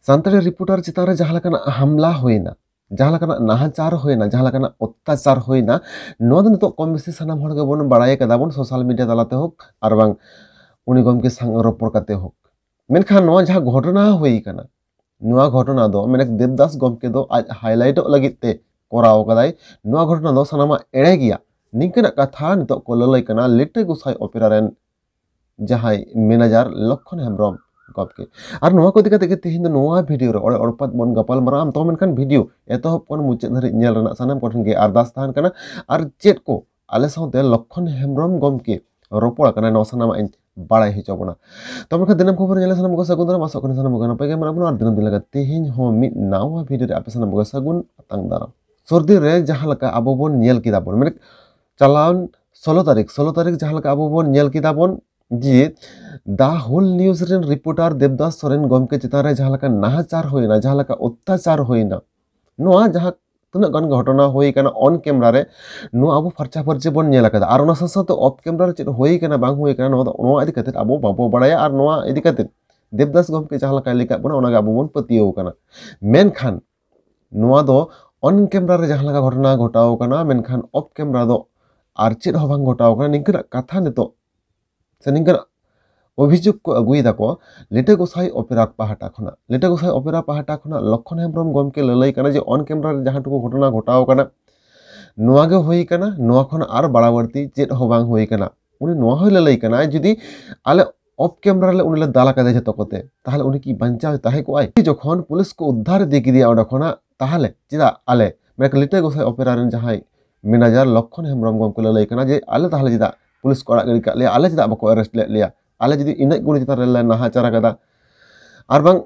सानताड़ी reporter चितान रे जहां लकना हमला होइना जहां लकना नाहाचार होइना जहां लकना अत्याचार होइना नो दो नितो कम बेसी सानाम हर गेबोन बाड़ाय कदा बोन सोशल मीडिया तालाते होक आर बांग उनी गमके संग रपोर काते होक मेनखान नो जहां घटना होई कना नुआ घटना दो मेने देवदास गमके दो आज हाईलाइट लगिते कोराव कदाय नुआ घटना दो सानामा एड़े गिया निंकना कथा नितो को ललय कना लिटे गुसाई ओपेरा रेन जहां मैनेजर लक्षण हेम्ब्रम गपके और नोआ को दिखाते तेहिन नोआ वीडियो रे ओरपात बन गपाल मराम तो मेनखान वीडियो एतहब कोन मुचे धरि नेल रना सानाम कोठन गे अरदास ताहन कना और चेत को आले साउते लक्षण हेम्ब्रम गमके रोपड़ा कना नो सानामा इन बाड़ाय हिचोबना तो मेनखान दिनम खबर नेले सानाम को सगुन दरा मासक सानाम को नपय गे मराम और दिनम दिलगा तेहिन हो मिट नावा वीडियो रे आपे सानाम को सगुन तंग दारा सर्दी रे जहां लका आबो बोन नेल किदा बोन मेने चलाउन 16 तारीख जहां लका आबो बोन नेल किदा बोन जी दा होल न्यूज रेन रिपोर्टर देवदास सोरेन गमके चितान रे जहां लका नाहाचार होइना जहां लका अत्याचार होइना नोआ जहां तुना गन घटना होई कना ऑन कैमरा रे नो आबो फरचा फरचे बन नेला कदा आर ओना साथ ऑफ कैमरा रे चित होई कना बांग होई कना नो इदि कते आबो बाबो बड़ाया आर नो इदि कते देवदास गमके जहां लका लिका बना ओना आबो बन पतियो कना मेनखान नोआ दो ऑन कैमरा रे जहां लका घटना घटाओ कना मेनखान ऑफ कैमरा दो आर चित हो बांग घटाओ कना निंकना कथा नितो से निंकना अभियोग को अगुईदा को लेटे गोसाई ओपेरा पाहाटा खना लेटे गोसाई ओपेरा पाहाटा खना लक्षण हेम्ब्रम गमके ललय कना जे ऑन कैमरा रे जहां टुकु घटना घटाओ कना नोआ गे होई कना नोआ खन आर बाड़ाबर्ती चेत हो बांग होई कना उनी नोआ होय ललय कना जुदी आले ऑफ कैमरा ले उनी ले दाला कदे जतो कोते ताहले उनी की बंचा ताहे को आय जखन पुलिस को उद्धार दे दिया ओडा खना ताहले चिदा आले मेरे लेटे गोसाई ओपेरा रेन जहां मैनेजर लक्षण हेम्ब्रम गमके ललय कना जे आले ताहले चिदा पुलिस को अड़ा गड़ी का ले आले चिदा बको अरेस्ट ले लिया आले जदी इना गुण चितान रे नाहाचार कदा आर बांग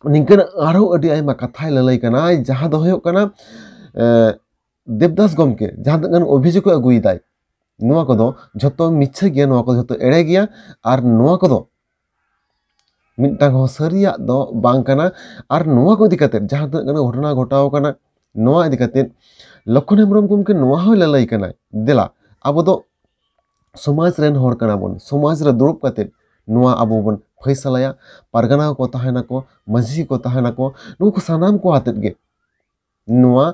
निंकन आरो अडी आयमा कथाय ललय कना जहां दो होयो कना देवदास गमके जहां तगन अभियोग को अगुई दाय नोआ को दो जतो मिच्छे गया नोआ को जतो एड़े गया आर नोआ को दो मिटटांग हो सरिया दो बांग कना आर नोआ को दिकते जहां तगन घटना घटाओ कना नोआ दिकते लक्षण हेम्ब्रम गमके नोआ हो ललय कना देला अब दो समाज रेन हर कना बोन समाज रे दुरुब कते नोआ आबो बोन फैसलाया पारगाना को ताहेना को मझी को ताहेना को नुको सानाम को आतेत गे नोआ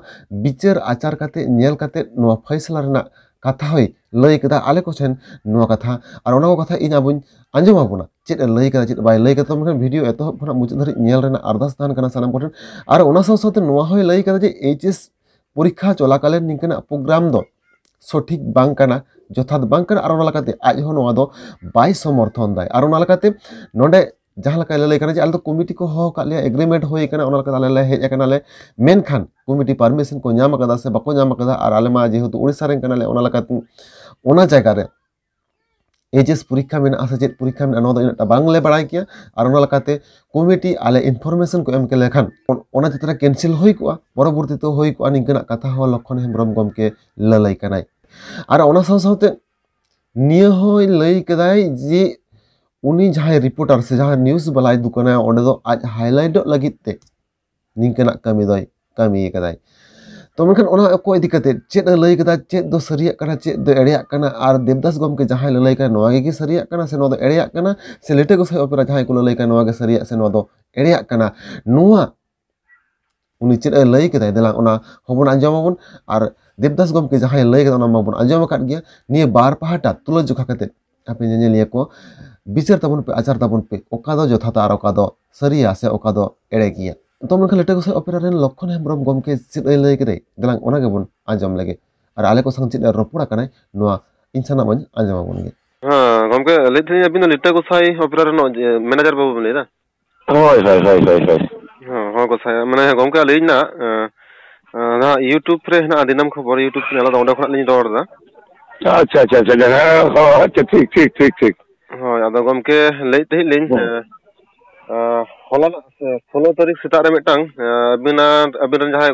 बिचार आचार कते नेल कते नोआ फैसला रेना कथा होय लय कदा आले को छेन नोआ कथा और ओना को कथा इन आबुन आंजम आबुना चेत लय कदा चेत बाय लय कदा तो वीडियो एतो खना मुचाद धरि नेल रेना अरदास तान कना सानाम कोठन और ओना साथ नोआ होय लय कदा जे एचएस परीक्षा चलाकाले निकना प्रोग्राम दो सठिक बांग कना जथात बांग कना आर ओना लकाते आज हो नोआ दो बाय समर्थन दाय आर ओना लकाते नोडे जहां लका ललय कना जे आल तो कमिटी को हो का ले एग्रीमेंट होई कना ओना लका ले हेज कना ले मेनखान कमिटी परमिशन को नाम कदा से बको नाम कदा आर आले मा जेहेतु उड़ीसा रेन कना ले ओना लकाते ओना जायगा रे एचएस परीक्षा में आसे चेत परीक्षा में नो दो इनटा बांग ले बड़ाय किया आर ओना लकाते कमिटी आले इनफॉरमेशन को एम के लेखान ओना चित्रा कैंसिल होई को परवर्ती तो होई को निकना कथा हो लक्षण हेम्ब्रम गमके ललय कनाय और ओना साथे निया होय लय कदाय जे उनी जहां रिपोर्टर से जहां न्यूज़ बलाय दुकाना ओंडे दो आज हाईलाइट लगिते निंकना कमी दोय कमी कदाय तो मेनखान ओना को इदि कते चेत लय कदा चेत दो सरिया कना चेत दो एड़िया कना आर देवदास गमके जहां ललय कना नोआ गे सरिया कना से नो दो एड़िया कना से लेटे गोसाई ओपेरा जहां को ललय कना नोआ गे सरिया से नो दो एड़िया कना नोआ उनी चेत लय कदाय देला ओना होबन आंजमाबन आर देवदास गमके जहां लय कदा ओना माबन आंजम काट गया निये बार पहाटा तुला जोखा कते आपे नेलिया को बिचार ताबन पे आचार ताबन पे ओका दो जथाता आर ओका दो सरिया से ओका दो एड़े गया तो मेनखान लेटे गोसाई ओपेरा रेन लक्षण हेम्ब्रम गमके चित लय कदे देलां ओना गेबन आंजम लगे और आले को संग चित रपोड़ा कनाय नोआ इंसाना बन आंजमाबन गे हां गमके लेथे अबिन लेटे गोसाई ओपेरा रेन मैनेजर बाबू लेदा होय हां गोसाई माने गमके लेना ना यूट्यूब रे ना दिनम खबर यूट्यूब चैनल दा ओंडे खना लिन रोड दा अच्छा ठीक हां आदा गमके ले तहि लिन होला 16 तारीख सेटा रे मिटांग अबिन जहां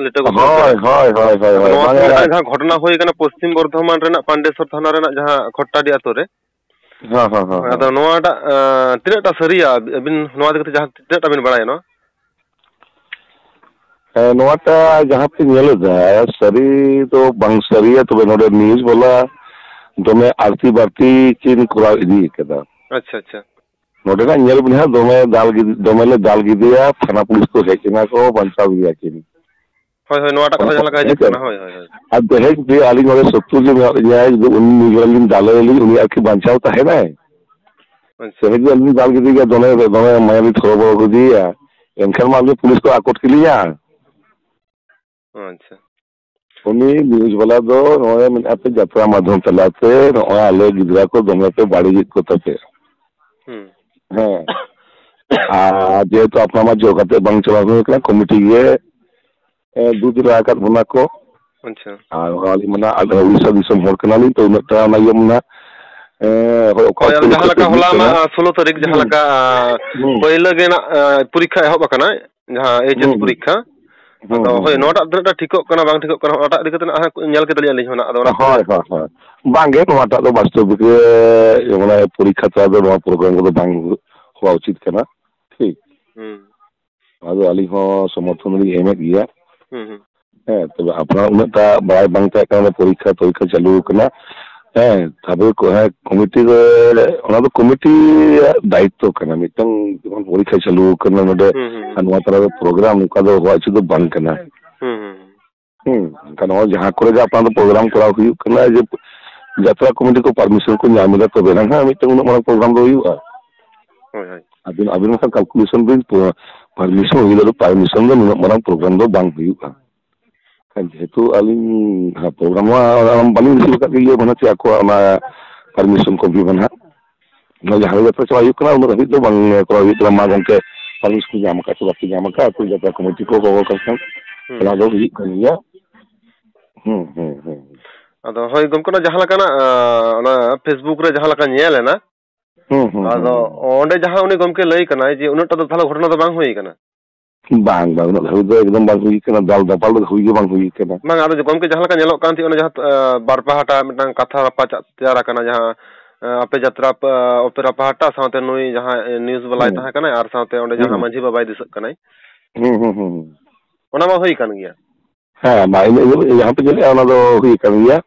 लेटे होय जहां घटना होई कना पश्चिम बर्धमान रेना पांडेश्वर थाना रेना जहां खट्टाडी आतो रे हां आदा नोआटा तिनेटा सरिया अबिन नोआ देखते जहां तिनेटा बिन बड़ाय नो नोआटा जहां पे नेल दा सरी तो बांग सरिया तो नोडे न्यूज़ बोला दमे आरती बारती चिन कोरा इदी कदा अच्छा नोडेना nyel बिना दोमे ले दाल गिदिया थाना पुलिस को हेचना को बंचाव गया किन होय होय नोटा कथा जहां लगा हिजुग कना होय होय होय अब दहेज भी आली वाले सत्तू जो न्याय जो उन्हीं निगरानी दाले ली उन्हीं आखी बंचाव तो है ना अच्छा दहेज आली दाल गिदिया दोने मायावी थोड़ा को दिया इनकर मामले पुलिस को आकोट के लिया अच्छा उन्हीं न्यूज वाला दो नोए में आपे यात्रा माध्यम चलाते नोए आले गिदरा को दोमे पे बाड़ी को तपे हाँ जे तो अपना मा जो करते बंग चला हुआ कमिटी ये दूध राकर बना को अच्छा वाली मना उड़ीसा दिसम हर कनाली तो नटा ना ये मना होय जहां लका होला मा 16 तारीख जहां लका पहले गेना परीक्षा एहब कना जहां एचएस परीक्षा तो होय नोटा दरटा ठीको कना बांग ठीको कना ओटा दिकते ना नेल के दलिया लिह होना अदो होय होय होय बांगे नोटा तो वास्तविक माने परीक्षा तो दो प्रोग्राम को बांग हुआ उचित कना ठीक अदो अली हो समर्थन ली एमे गया तो अपना उनटा बाय बांगता का परीक्षा चालू करना है तब को है कमिटी को कमिटी दायित्व करना मितंग परीक्षा चालू करना नोडे अनवा तरह प्रोग्राम का दो हुआ तो बंद करना कारण जहां करे अपना प्रोग्राम करा हुई करना जे यात्रा कमिटी को परमिशन को नामिला तो बेना है मितंग उन प्रोग्राम दो हुआ अबिन अबिन का कैलकुलेशन बिन परमिशन हुई तो परमिशन दो मरम प्रोग्राम दो बंद हुआ जेहेतु अलिंग प्रोग्राम बालिंग दिल का ये बना चे आपको परमिशन को भी बना ना जहां यात्रा चला युकना उन रही तो बंग को रही तो मा गंके परमिशन जाम का तो बाकी जाम का तो यात्रा कमेटी को करसन चला दो ही कनिया अदो होय गमको जहां लका ना फेसबुक रे जहां लका नेल है ना अदो ओंडे जहां उनी गमके लई कना जे उनटा तो थाला घटना तो बांग होई कना बांग बांग ना हुई एकदम बांग हुई कना दाल दपाल हुई के बांग हुई कना बांग आदो गमके जहां लका नेलो कांती ओने जहां बार पहाटा मिटन कथा पाचा तैयार कना जहां आपे यात्रा ओपेरा पहाटा साथे नुई जहां न्यूज़ वाला तहा कना आर साथे ओंडे जहां मांझी बाबाई दिसक कना ओना मा होई कन गया हां माई यहां पे चले ओना दो हुई कन गया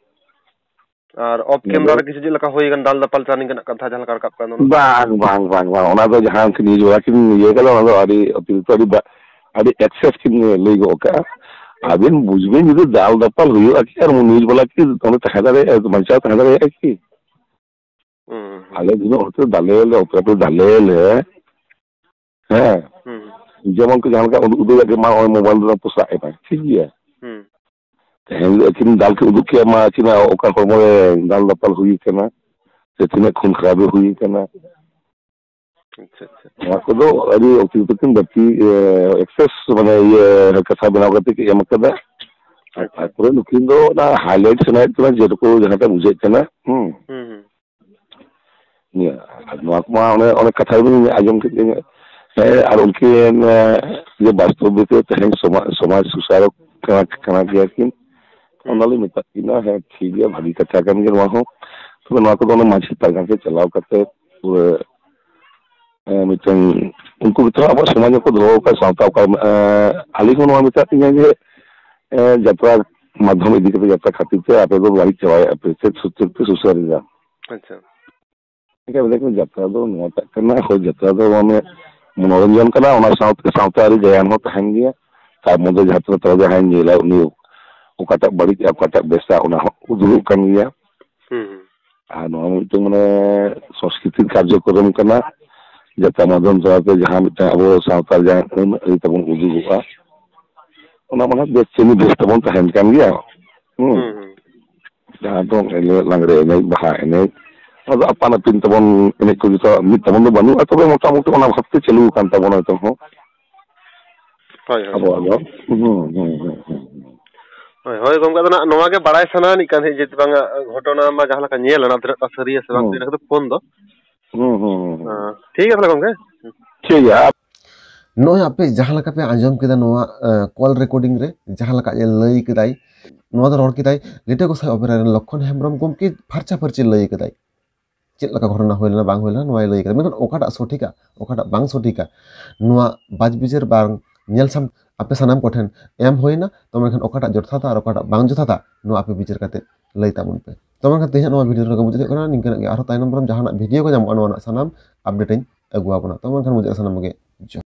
और ऑफ कैमरा रे किसी लका होई गन दाल दपाल चानी कना कथा जहां लका कप कन बांग बांग बांग ओना दो जहां की न्यूज़ वाला की ये कला ओना दो आदि अतिरिक्त आदि एक्सेस की ले गो का अबिन बुझबे जो दाल दपाल हुई आकी और न्यूज़ वाला की तोने तहदा रे मंचा तहदा रे की आले दिन होते दालेल ऑपरेटर दालेल है जेमन को जहां का उदू के मा मोबाइल रे पोसा है ठीक है लेकिन दाल के उदू के मा चिना ओका को दाल दपाल हुई कना से तिने खून खराब हुई कना अच्छा अच्छा को दो अभी अतिरिक्त बच्ची एक्सेस माने ये कथा बनाव करते कि एम कदा पूरे नुकिन दो ना हाईलाइट सुनाई तो जे को जहां पे बुझे कना नवा मा ओने कथा भी आजम के है और उनके ये वास्तव में तो तहन समाज सुसारक कना दिया कि ओनली मिताकिना है ठीक है भागी कथा कन के वहां तो नवा को दोनों माछी पागा के चलाव करते पूरे मितन उनको भी थोड़ा बहुत समाज को धो का सावता का आली को नवा मिताती है जे यात्रा माध्यम इदी के यात्रा खातिर से आपे तो गाड़ी चलाए आपे से सुसार जा अच्छा ठीक है लेकिन यात्रा दो नवा करना हो यात्रा दो हमें मनोरंजन करना ओना सावतारी जयान हो तहन गया तार मध्य यात्रा तो जहां जेला उनी ओकाटा बड़ी ओकाटा बेसा ओना उदुरु कन गया आ नवा तो माने सांस्कृतिक कार्यक्रम करना जता माध्यम से जहां मिटा अब सावतार जहां तबन उदुगुआ ओना माने बेचनी बेस्तबन तहन कन गया जहां तो लांगड़े नहीं बहा नहीं अब अपन पिन तबन ene को जो मित तबन दो बनु तबे मोटा मोटा ओना भक्ति चलू कान तबन तो हो होय होय होय होय गमका दना नवा के बड़ाई सना नि कान जे बांगा घटना मा जहां लका नेल ना तरा सरिया से बांग तेरा तो फोन दो ठीक है गमका ठीक है नोय आपे जहां लका पे आंजम केदा नोवा कॉल रिकॉर्डिंग रे जहां लका लई केदाई नोवा दो रोड केदाई लेटे को साइ ऑपरेटर लखन हेमब्रम गमके फारचा फारची लई केदाई चेक लका घटना होइलना बांग होइलना नोवा लई केदा मेन ओकाटा सठिका ओकाटा बांग सठिका नोवा बाज बिजर बांग नेल साम आपे सानाम कोठेन एम होइना तो मेन ओकाटा जथाता और ओकाटा बांग जथाता नोवा आपे बिजर काते लई तामुन पे तो मेन तेहे नोवा वीडियो रे मुझे कना निंकन आरो ताइनम ब्रम जहाना वीडियो को जाम अनवाना सानाम अपडेट ᱟᱹᱜᱩ ᱟᱵᱚᱱᱟ ᱛᱚ ᱢᱮᱱᱠᱷᱟᱱ ᱢᱩᱪᱟᱹᱫ ᱥᱟᱱᱟᱢ ᱜᱮ